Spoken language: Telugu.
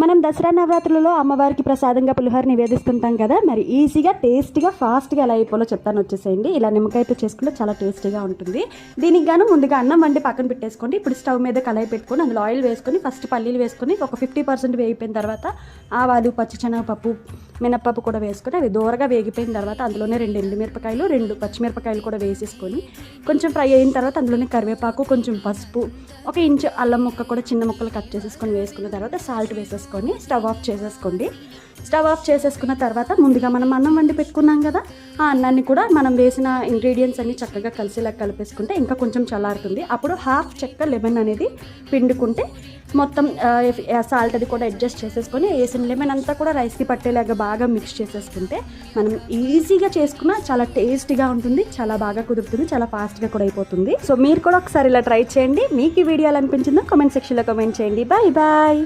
మనం దసరా నవరాత్రులలో అమ్మవారికి ప్రసాదంగా పులిహోర నివేదిస్తుంటాం కదా, మరి ఈజీగా టేస్టీగా ఫాస్ట్గా ఎలా అయిపోలో చెప్తాను, వచ్చేసేయండి. ఇలా నిమ్మకాయతో చేసుకుంటే చాలా టేస్టీగా ఉంటుంది. దీనికి గాను ముందుగా అన్నం వండి పక్కన పెట్టేసుకోండి. ఇప్పుడు స్టవ్ మీద కళాయి పెట్టుకొని అందులో ఆయిల్ వేసుకొని ఫస్ట్ పల్లీలు వేసుకొని ఒక 50% వేగిపోయిన తర్వాత ఆవాలు, పచ్చిశనగపప్పు, మినప్పప్పు కూడా వేసుకొని అవి దూరగా వేగిపోయిన తర్వాత అందులోనే 2 ఎండుమిరపకాయలు, 2 పచ్చిమిరపకాయలు కూడా వేసేసుకొని కొంచెం ఫ్రై అయిన తర్వాత అందులోనే కరివేపాకు, కొంచెం పసుపు, 1 ఇంచు అల్లం ముక్క కూడా చిన్న ముక్కలు కట్ చేసేసుకొని వేసుకున్న తర్వాత సాల్ట్ వేసేసుకొని స్టవ్ ఆఫ్ చేసేసుకోండి. స్టవ్ ఆఫ్ చేసేసుకున్న తర్వాత ముందుగా మనం అన్నం వండి పెట్టుకున్నాం కదా, ఆ అన్నాన్ని కూడా మనం వేసిన ఇంగ్రీడియంట్స్ అన్ని చక్కగా కలిసేలా కలిపేసుకుంటే ఇంకా కొంచెం చల్లారుతుంది. అప్పుడు హాఫ్ చెక్క లెమన్ అనేది పిండుకుంటే మొత్తం సాల్ట్ అది కూడా అడ్జస్ట్ చేసేసుకొని వేసిన లెమన్ అంతా కూడా రైస్కి పట్టేలాగా బాగా మిక్స్ చేసేసుకుంటే మనం ఈజీగా చేసుకున్న చాలా టేస్టీగా ఉంటుంది, చాలా బాగా కుదురుతుంది, చాలా ఫాస్ట్గా కూడా అయిపోతుంది. సో మీరు కూడా ఒకసారి ఇలా ట్రై చేయండి. మీకు ఈ వీడియో ఎలా అనిపించిందో కామెంట్ సెక్షన్లో కామెంట్ చేయండి. Bye bye.